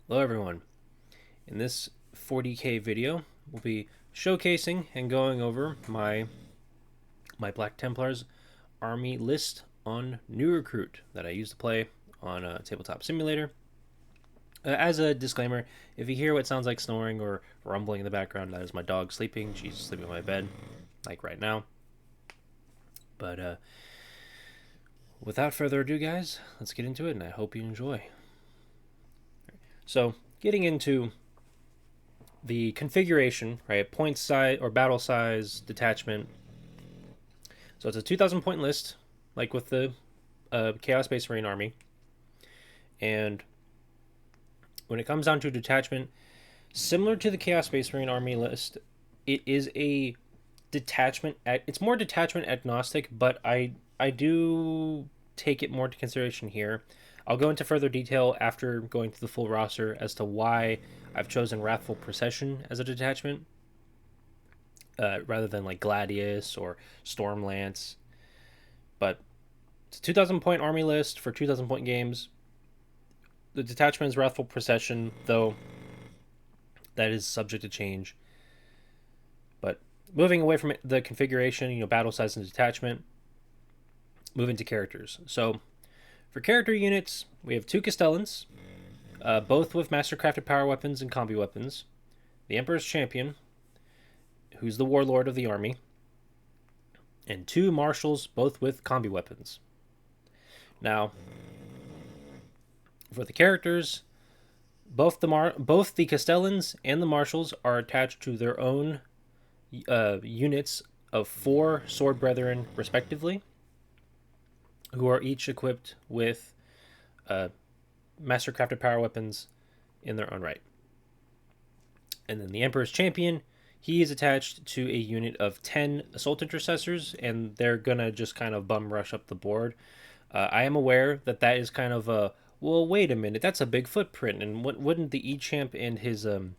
Hello everyone. In this 40k video, we'll be showcasing and going over my Black Templars army list on New Recruit that I used to play on a Tabletop Simulator. As a disclaimer, if you hear what sounds like snoring or rumbling in the background, that is my dog sleeping. She's sleeping in my bed, like right now. But without further ado, guys, let's get into it, and I hope you enjoy. So, getting into the configuration, right? Point size or battle size detachment. So it's a 2,000 point list, like with the Chaos Space Marine Army. And when it comes down to detachment, similar to the Chaos Space Marine Army list, it is a detachment. It's more detachment agnostic, but I do take it more into consideration here. I'll go into further detail after going through the full roster as to why I've chosen Wrathful Procession as a detachment rather than like Gladius or Stormlance. But it's a 2,000 point army list for 2,000 point games. The detachment is Wrathful Procession, though that is subject to change. But moving away from the configuration, battle size and detachment, moving to characters. So for character units, we have two Castellans, both with mastercrafted power weapons and combi weapons. The Emperor's Champion, who's the warlord of the army, and two marshals, both with combi weapons. Now, for the characters, both the Castellans and the marshals are attached to their own units of 4 sword brethren, respectively, who are each equipped with mastercrafted power weapons in their own right. And then the Emperor's Champion, he is attached to a unit of 10 Assault Intercessors, and they're going to just kind of bum rush up the board. I am aware that that is kind of a, well, wait a minute, that's a big footprint, and wouldn't the E-Champ and his in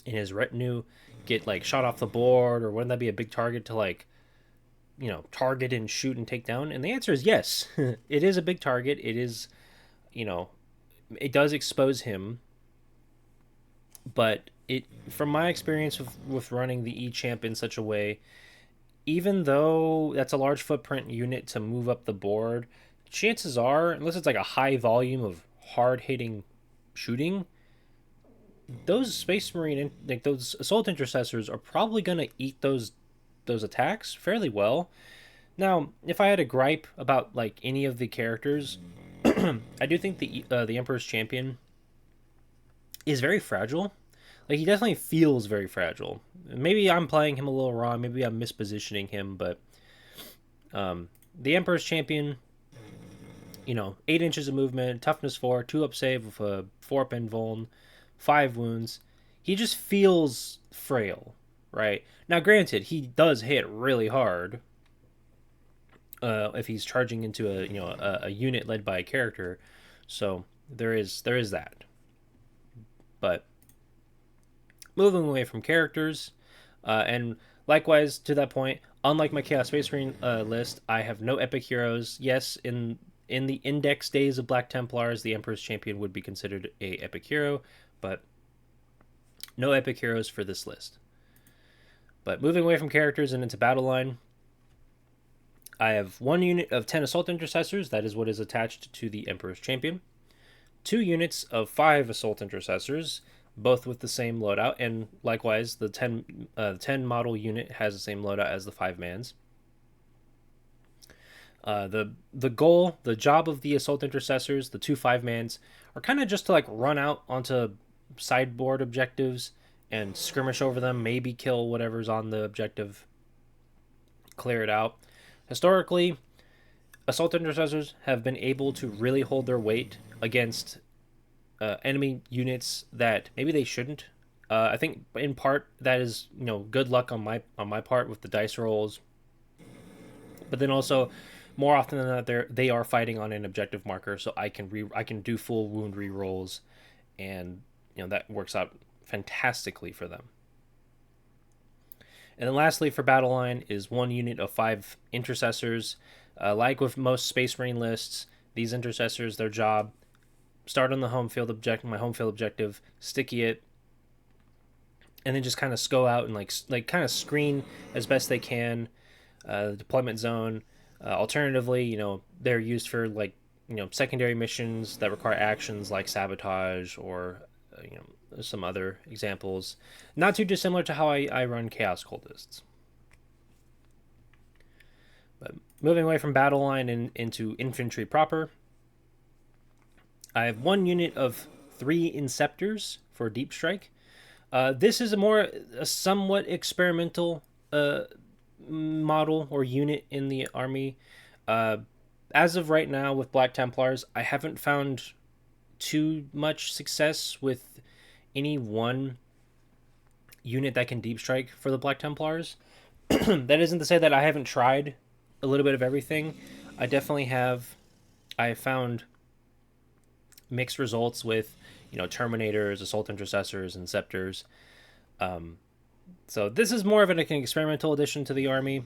his retinue get like shot off the board, or wouldn't that be a big target to like, target and shoot and take down? And the answer is yes. It is a big target. It is, it does expose him, but it, from my experience with running the E-Champ in such a way, even though that's a large footprint unit to move up the board, chances are, unless it's like a high volume of hard hitting shooting, those Space Marine, like those Assault Intercessors, are probably going to eat those attacks fairly well. Now, if I had a gripe about like any of the characters, I do think the Emperor's Champion is very fragile. Like, he definitely feels very fragile. Maybe I'm playing him a little wrong. Maybe I'm mispositioning him, but the Emperor's Champion, 8 inches of movement, toughness 4, 2 up save with a 4 up invuln, 5 wounds. He just feels frail, right? Now, granted, he does hit really hard if he's charging into a unit led by a character. So there is that. But moving away from characters, and likewise to that point, unlike my Chaos Space Marine list, I have no epic heroes. Yes, in the index days of Black Templars, the Emperor's Champion would be considered a epic hero, but no epic heroes for this list. But moving away from characters and into Battleline, I have one unit of 10 Assault Intercessors. That is what is attached to the Emperor's Champion. 2 units of 5 Assault Intercessors, both with the same loadout, and likewise the 10 model unit has the same loadout as the 5 mans. The goal, the job of the Assault Intercessors, the 2 5 mans, are kind of just to like run out onto sideboard objectives and skirmish over them, maybe kill whatever's on the objective, clear it out. Historically, Assault Intercessors have been able to really hold their weight against enemy units that maybe they shouldn't. I think in part that is good luck on my part with the dice rolls, but then also more often than not they are fighting on an objective marker, so I can do full wound re rolls, and that works out fantastically for them. And then lastly, for Battleline is one unit of 5 intercessors. Like with most Space Marine lists, these intercessors, their job, start on the my home field objective, sticky it, and then just kind of go out and like kind of screen as best they can the deployment zone. Alternatively, they're used for like secondary missions that require actions like sabotage or some other examples. Not too dissimilar to how I run Chaos Cultists. But moving away from Battleline and into Infantry proper, I have one unit of 3 Inceptors for Deep Strike. This is a somewhat experimental model or unit in the army. As of right now with Black Templars, I haven't found too much success with any one unit that can deep strike for the Black Templars. That isn't to say that I haven't tried a little bit of everything. I definitely have. I found mixed results with Terminators, Assault Intercessors, and Scepters. So this is more of an experimental addition to the army.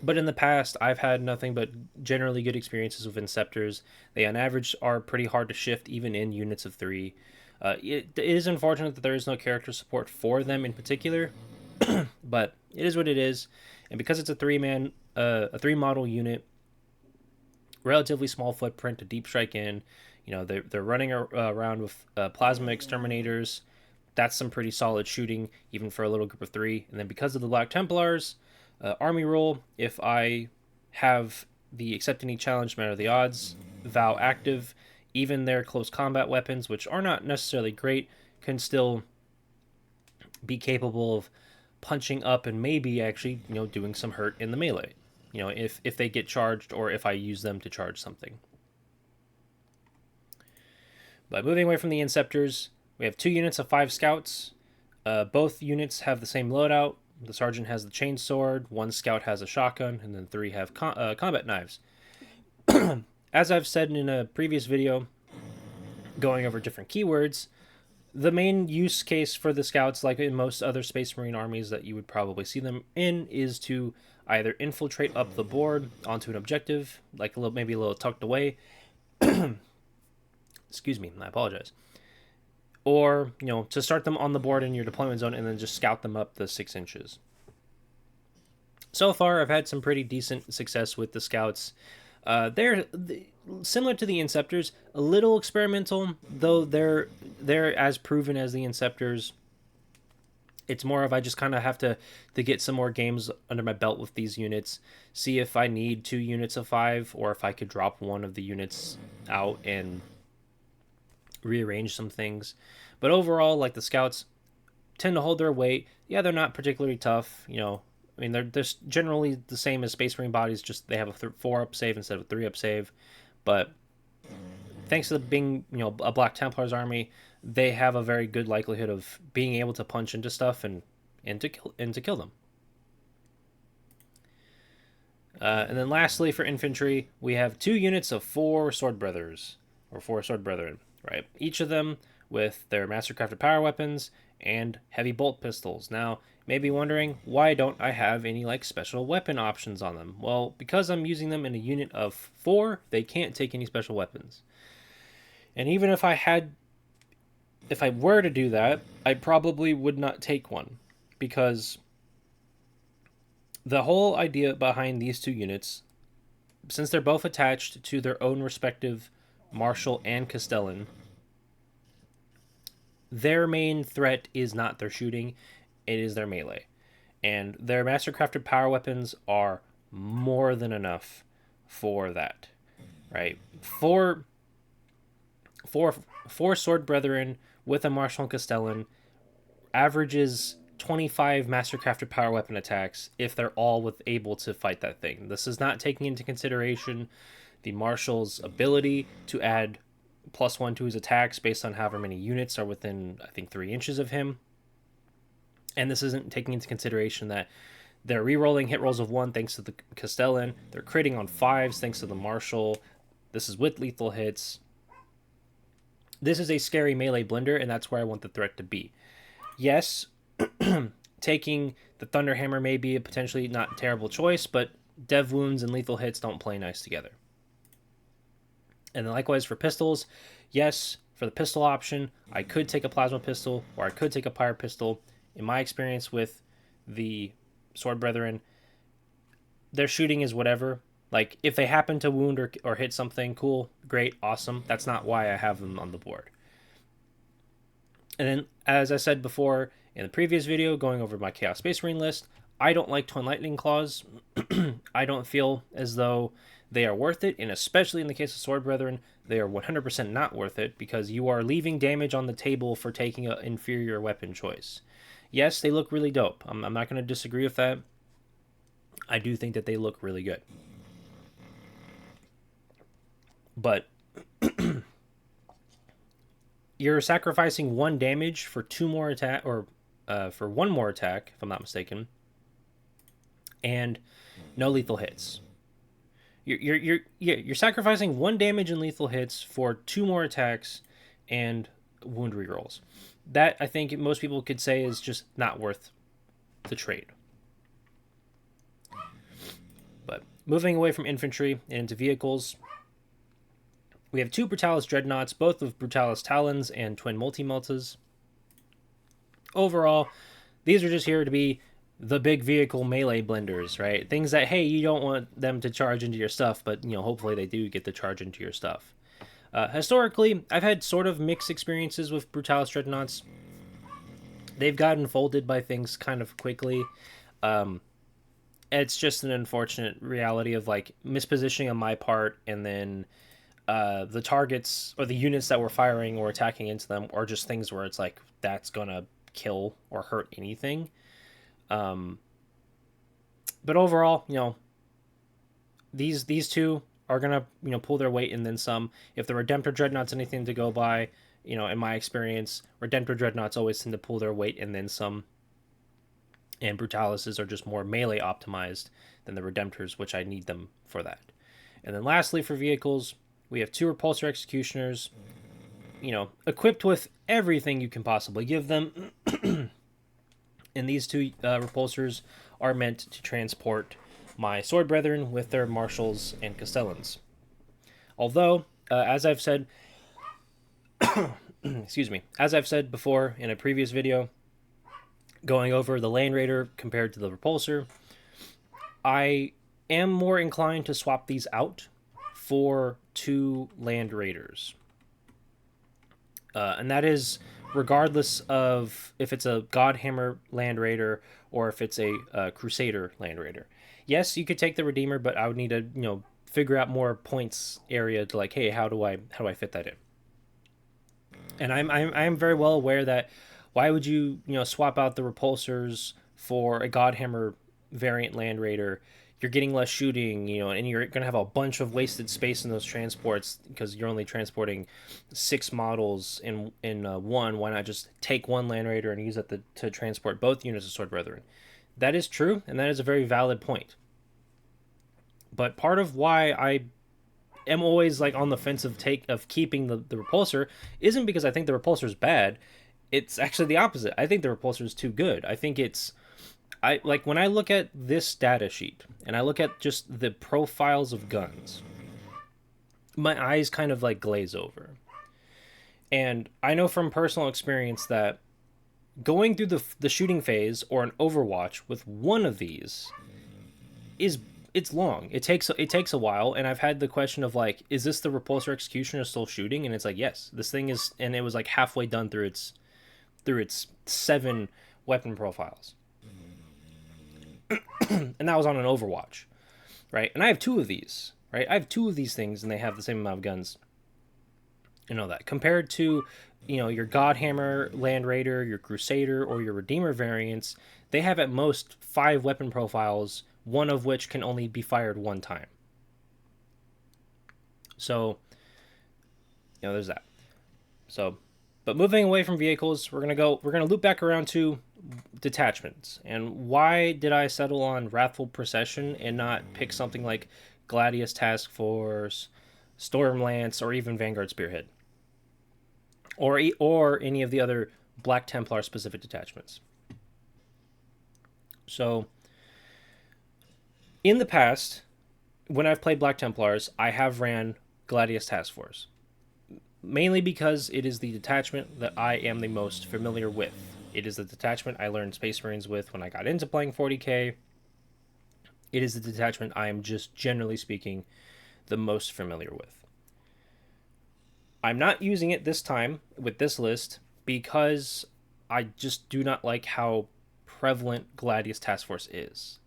But in the past, I've had nothing but generally good experiences with Inceptors. They, on average, are pretty hard to shift, even in units of 3. It is unfortunate that there is no character support for them in particular, but it is what it is. And because it's a 3-model unit, relatively small footprint to deep strike in, they're running around with plasma exterminators. That's some pretty solid shooting, even for a little group of 3. And then because of the Black Templars, army rule, if I have the accept any challenge, no matter the odds vow active, even their close combat weapons, which are not necessarily great, can still be capable of punching up and maybe actually doing some hurt in the melee, if they get charged or if I use them to charge something. But moving away from the Inceptors, we have 2 units of 5 scouts. Both units have the same loadout. The sergeant has the chainsword, 1 scout has a shotgun, and then 3 have combat knives. As I've said in a previous video, going over different keywords, the main use case for the scouts, like in most other Space Marine armies that you would probably see them in, is to either infiltrate up the board onto an objective, like maybe a little tucked away. Excuse me, I apologize. Or, to start them on the board in your deployment zone and then just scout them up the 6 inches. So far, I've had some pretty decent success with the scouts. They're similar to the Inceptors, a little experimental, though they're as proven as the Inceptors. It's more of I just kind of have to get some more games under my belt with these units, see if I need 2 units of 5, or if I could drop one of the units out and rearrange some things. But overall, like, the scouts tend to hold their weight. Yeah, they're not particularly tough. They're generally the same as Space Marine bodies, just they have a 4-up save instead of a 3-up save. But thanks to being a Black Templars army, they have a very good likelihood of being able to punch into stuff and to kill them. And then lastly, for infantry, we have 2 units of 4 sword brothers, or 4 sword brethren, right? Each of them with their mastercrafted power weapons and heavy bolt pistols. Now, you may be wondering, why don't I have any special weapon options on them? Well, because I'm using them in a unit of 4, they can't take any special weapons. And even if I were to do that, I probably would not take one, because the whole idea behind these 2 units, since they're both attached to their own respective Marshal and Castellan, their main threat is not their shooting, it is their melee. And their mastercrafted power weapons are more than enough for that, right? Four sword brethren with a Marshal and Castellan averages 25 mastercrafted power weapon attacks if they're all able to fight that thing. This is not taking into consideration the Marshal's ability to add +1 to his attacks based on however many units are within, I think, 3 inches of him. And this isn't taking into consideration that they're re-rolling hit rolls of 1 thanks to the Castellan. They're critting on 5s thanks to the Marshal. This is with lethal hits. This is a scary melee blender, and that's where I want the threat to be. Yes, taking the Thunderhammer may be a potentially not terrible choice, but dev wounds and lethal hits don't play nice together. And then likewise for pistols, yes, for the pistol option, I could take a plasma pistol or I could take a pyre pistol. In my experience with the Sword Brethren, their shooting is whatever. Like, if they happen to wound or hit something, cool, great, awesome. That's not why I have them on the board. And then, as I said before in the previous video, going over my Chaos Space Marine list, I don't like Twin Lightning Claws. I don't feel as though they are worth it, and especially in the case of Sword Brethren, they are 100% not worth it because you are leaving damage on the table for taking an inferior weapon choice. Yes, they look really dope. I'm not going to disagree with that. I do think that they look really good. But you're sacrificing 1 damage for 2 more attack, or for 1 more attack, if I'm not mistaken, and no lethal hits. You're sacrificing 1 damage in lethal hits for 2 more attacks and wound rerolls. That, I think most people could say, is just not worth the trade. But moving away from infantry and into vehicles, we have 2 Brutalis Dreadnoughts, both with Brutalis Talons and Twin Multi-Meltas. Overall, these are just here to be the big vehicle melee blenders, right? Things that, hey, you don't want them to charge into your stuff, but, hopefully they do get to charge into your stuff. Historically, I've had sort of mixed experiences with Brutalis Dreadnoughts. They've gotten folded by things kind of quickly. It's just an unfortunate reality of, like, mispositioning on my part, and then the targets or the units that we're firing or attacking into them are just things where it's like, that's gonna kill or hurt anything. But overall, these 2 are gonna pull their weight and then some. If the Redemptor Dreadnought's anything to go by, in my experience, Redemptor Dreadnoughts always tend to pull their weight and then some. And Brutalises are just more melee optimized than the Redemptors, which I need them for that. And then lastly, for vehicles, we have 2 Repulsor Executioners, equipped with everything you can possibly give them. And these 2 repulsors are meant to transport my Sword Brethren with their Marshals and Castellans. Although, as I've said, excuse me, as I've said before in a previous video, going over the Land Raider compared to the Repulsor, I am more inclined to swap these out for 2 Land Raiders. And that is regardless of if it's a Godhammer Land Raider or if it's a Crusader Land Raider. Yes, you could take the Redeemer, but I would need to figure out more points area to, like, hey, how do I fit that in? And I'm very well aware that why would you swap out the Repulsors for a Godhammer variant Land Raider? You're getting less shooting, and you're going to have a bunch of wasted space in those transports because you're only transporting 6 models in one. Why not just take 1 Land Raider and use it to transport both units of Sword Brethren? That is true, and that is a very valid point. But part of why I am always, like, on the fence of keeping the Repulsor isn't because I think the Repulsor is bad. It's actually the opposite. I think the Repulsor is too good. I think when I look at this data sheet and I look at just the profiles of guns, my eyes kind of, like, glaze over. And I know from personal experience that going through the shooting phase or an Overwatch with one of these it's long. It takes a while, and I've had the question of, like, is this the Repulsor Executioner still shooting? And it's like, yes, this thing is, and it was like halfway done through its 7 weapon profiles. And that was on an Overwatch, right? And I have 2 of these, right? I have 2 of these things, and they have the same amount of guns. That compared to, your Godhammer Land Raider, your Crusader, or your Redeemer variants, they have at most 5 weapon profiles, one of which can only be fired 1 time. So, there's that. So, but moving away from vehicles, we're gonna loop back around to detachments. And why did I settle on Wrathful Procession and not pick something like Gladius Task Force, Stormlance, or even Vanguard Spearhead, or any of the other Black Templar specific detachments? So, in the past, when I've played Black Templars, I have ran Gladius Task Force, mainly because it is the detachment that I am the most familiar with. It is the detachment I learned Space Marines with when I got into playing 40k. It is the detachment I am just generally speaking the most familiar with. I'm not using it this time with this list because I just do not like how prevalent Gladius Task Force is.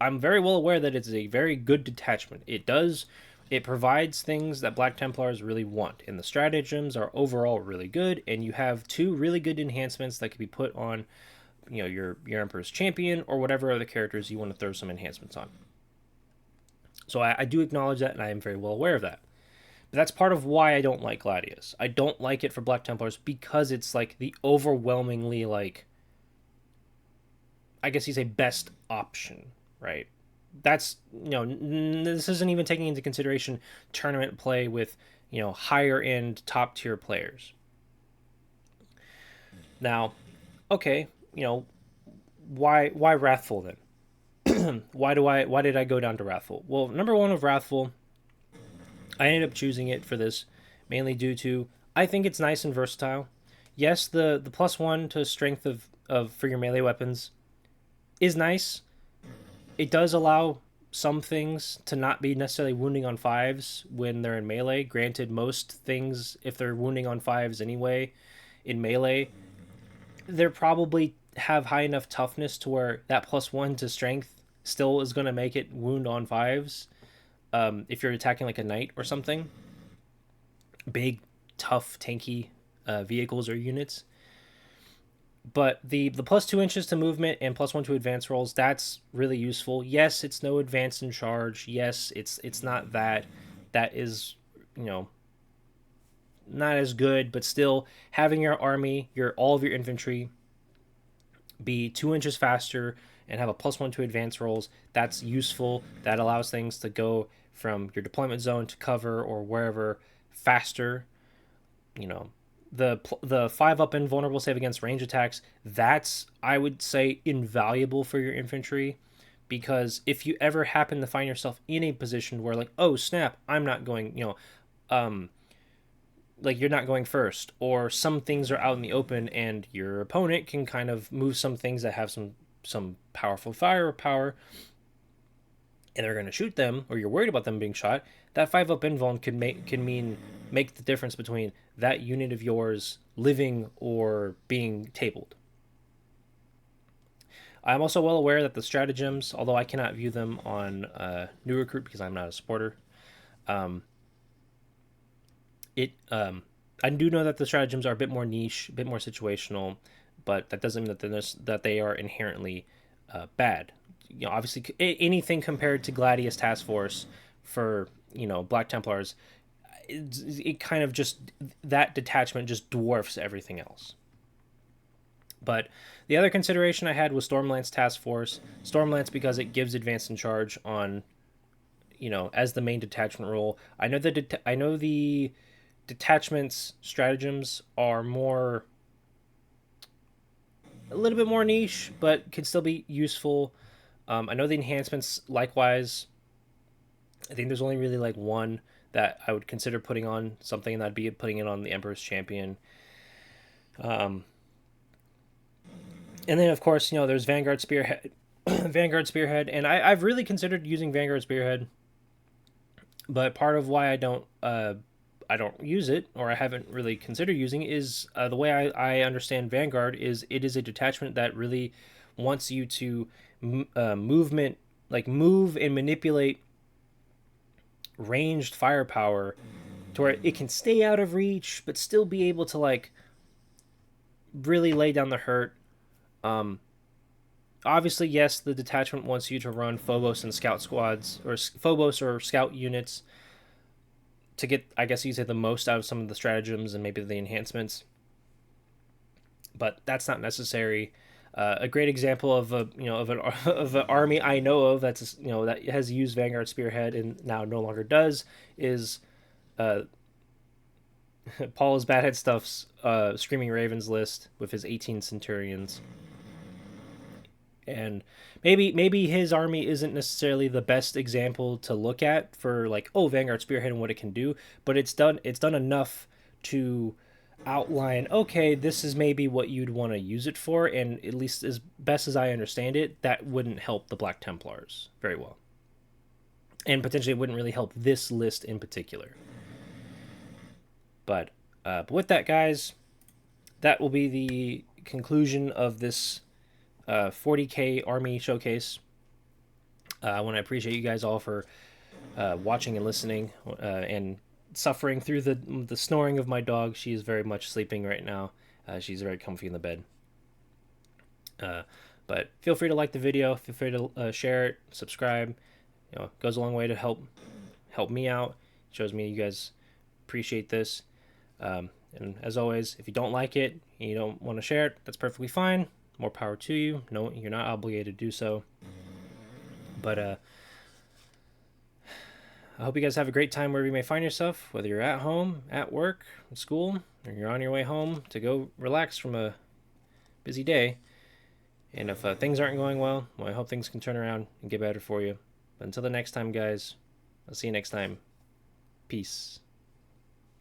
I'm very well aware that it's a very good detachment. It provides things that Black Templars really want, and the stratagems are overall really good. And you have two really good enhancements that can be put on, your Emperor's Champion or whatever other characters you want to throw some enhancements on. So I do acknowledge that, and I am very well aware of that. But that's part of why I don't like Gladius. I don't like it for Black Templars because it's like the overwhelmingly like, I guess you say, best option, right? That's, this isn't even taking into consideration tournament play with, higher end top tier players. Now, okay, why Wrathful then? Why did I go down to Wrathful? Well, number one of Wrathful, I ended up choosing it for this mainly due to I think it's nice and versatile. Yes, the +1 to strength of for your melee weapons is nice. It does allow some things to not be necessarily wounding on fives when they're in melee. Granted, most things, if they're wounding on fives anyway in melee, they're probably have high enough toughness to where that +1 to strength still is going to make it wound on fives. If you're attacking like a knight or something, big, tough, tanky vehicles or units. But the +2 inches to movement and +1 to advance rolls, that's really useful. Yes, it's no advance in charge. Yes, it's not that. That is, you know, not as good, but still having your army, your all of your infantry be 2 inches faster and have a +1 to advance rolls, that's useful. That allows things to go from your deployment zone to cover or wherever faster. You know, the 5 up invulnerable save against range attacks, that's, I would say, invaluable for your infantry, because if you ever happen to find yourself in a position where like, oh snap, I'm not going, like you're not going first, or some things are out in the open and your opponent can kind of move some things that have some powerful firepower, and they're going to shoot them, or you're worried about them being shot, that 5 up invuln can make the difference between that unit of yours living or being tabled. I'm also well aware that the stratagems, although I cannot view them on new recruit because I'm not a supporter, um, I do know that the stratagems are a bit more niche, a bit more situational, but that doesn't mean that they are inherently bad. Obviously, anything compared to Gladius Task Force for Black Templars, it kind of just, that detachment just dwarfs everything else. But the other consideration I had was Stormlance Task Force. Stormlance because it gives advance in charge on, as the main detachment role. I know the detachment's stratagems are a little bit more niche, but can still be useful. I know the enhancements likewise. I think there's only really like one that I would consider putting on something, and that'd be putting it on the Emperor's Champion. Um, and then of course, there's Vanguard Spearhead, Vanguard Spearhead, and I've really considered using Vanguard Spearhead, but part of why I don't use it, or I haven't really considered using it, is the way I understand Vanguard is it is a detachment that really wants you to movement, like move and manipulate ranged firepower to where it can stay out of reach but still be able to like really lay down the hurt. Um, Obviously, yes, the detachment wants you to run Phobos and scout squads, or Phobos or scout units, to get, I guess you say, the most out of some of the stratagems and maybe the enhancements. But that's not necessary. A great example of of an army I know of that has used Vanguard Spearhead and now no longer does is uh, Paul's Badhead Stuff's Screaming Ravens list with his 18 Centurions. And maybe his army isn't necessarily the best example to look at for like, oh, Vanguard Spearhead and what it can do, but it's done enough to outline, okay, this is maybe what you'd want to use it for, and at least as best as I understand it, that wouldn't help the Black Templars very well, and potentially it wouldn't really help this list in particular. But with that, guys, that will be the conclusion of this 40K army showcase. I want to appreciate you guys all for watching and listening, and suffering through the snoring of my dog. She is very much sleeping right now. She's very comfy in the bed. But feel free to like the video. Feel free to share it, subscribe. It goes a long way to help me out. It shows me you guys appreciate this. And as always, if you don't like it and you don't want to share it, that's perfectly fine. More power to you. No, you're not obligated to do so. But I hope you guys have a great time wherever you may find yourself, whether you're at home, at work, at school, or you're on your way home to go relax from a busy day. And if things aren't going well, I hope things can turn around and get better for you. But until the next time, guys, I'll see you next time. Peace.